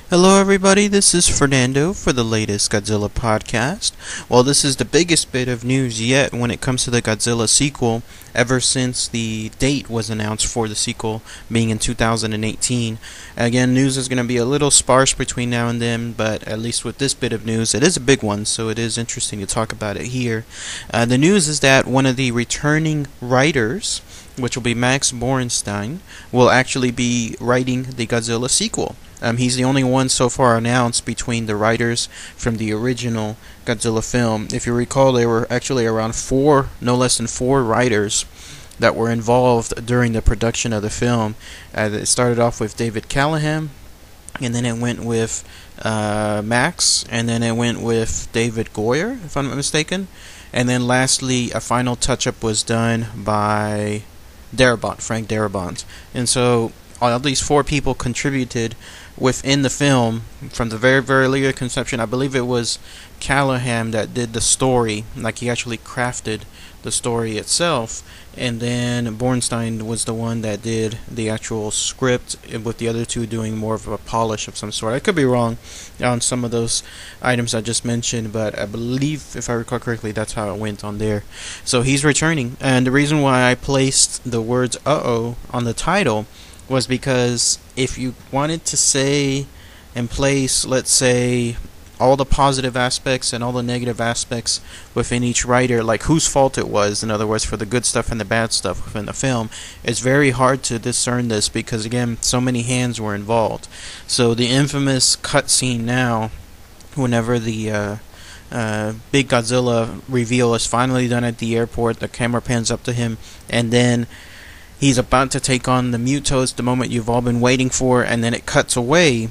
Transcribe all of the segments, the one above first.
Hello, everybody. This is Fernando for the latest Godzilla Podcast. Well, this is the biggest bit of news yet when it comes to the Godzilla sequel, ever since the date was announced for the sequel being in 2018. Again, news is going to be a little sparse between now and then, but at least with this bit of news, it is a big one, so it is interesting to talk about it here. The news is that one of the returning writers, which will be Max Borenstein, will actually be writing the Godzilla sequel. He's the only one so far announced between the writers from the original Godzilla film. If you recall, there were actually around no less than four writers that were involved during the production of the film. It started off with David Callahan, and then it went with Max, and then it went with David Goyer, if I'm not mistaken. And then lastly, a final touch-up was done by Frank Darabont. And so all these four people contributed within the film from the very, very early conception. I believe it was Callahan that did the story, like he actually crafted the story itself, and then Borenstein was the one that did the actual script, with the other two doing more of a polish of some sort. I could be wrong on some of those items I just mentioned, but I believe, if I recall correctly, that's how it went on there. So he's returning, and the reason why I placed the words "uh-oh" on the title was because if you wanted to say and place, let's say, all the positive aspects and all the negative aspects within each writer, like whose fault it was, in other words, for the good stuff and the bad stuff within the film, it's very hard to discern this because, again, so many hands were involved. So the infamous cutscene now, whenever the big Godzilla reveal is finally done at the airport, the camera pans up to him, and then he's about to take on the Mutos, the moment you've all been waiting for, and then it cuts away.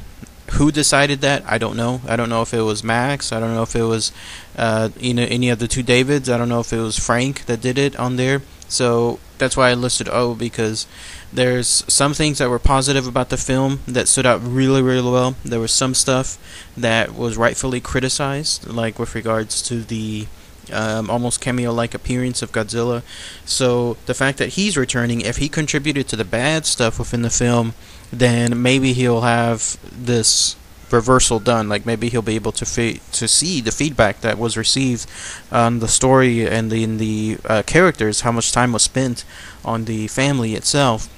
Who decided that? I don't know. I don't know if it was Max. I don't know if it was any of the two Davids. I don't know if it was Frank that did it on there. So that's why I listed because there's some things that were positive about the film that stood out really, really well. There was some stuff that was rightfully criticized, like with regards to the almost cameo-like appearance of Godzilla. So the fact that he's returning, if he contributed to the bad stuff within the film, then maybe he'll have this reversal done. Like maybe he'll be able to see the feedback that was received on the story and in the characters, how much time was spent on the family itself.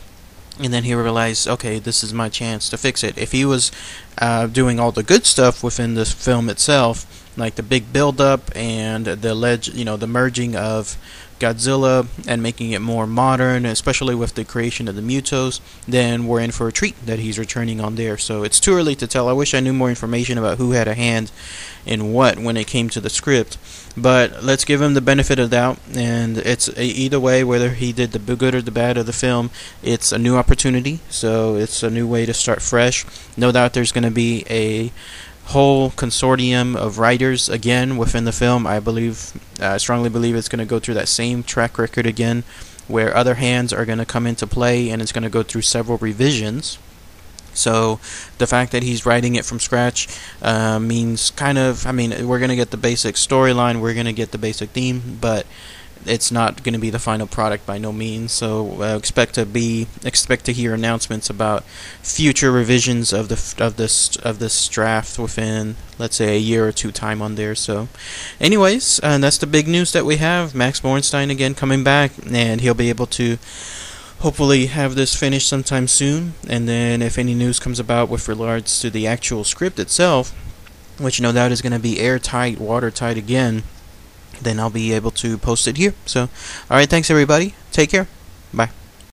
And then he realized, okay, this is my chance to fix it. If he was doing all the good stuff within the film itself, like the big build-up and the merging of Godzilla and making it more modern, especially with the creation of the Mutos, then we're in for a treat that he's returning on there. So it's too early to tell. I wish I knew more information about who had a hand in what when it came to the script. But let's give him the benefit of the doubt, and it's either way, whether he did the good or the bad of the film, it's a new opportunity, so it's a new way to start fresh. No doubt there's going to be a whole consortium of writers again within the film. I strongly believe it's going to go through that same track record again, where other hands are going to come into play, and it's going to go through several revisions. So the fact that he's writing it from scratch means we're going to get the basic storyline, we're going to get the basic theme, but it's not going to be the final product by no means. So expect to hear announcements about future revisions of this draft within, let's say, a year or two time on there. So anyways, that's the big news that we have. Max Borenstein again coming back, and he'll be able to hopefully have this finished sometime soon. And then if any news comes about with regards to the actual script itself, which no doubt is going to be airtight, watertight again, then I'll be able to post it here. So, alright, thanks everybody. Take care. Bye.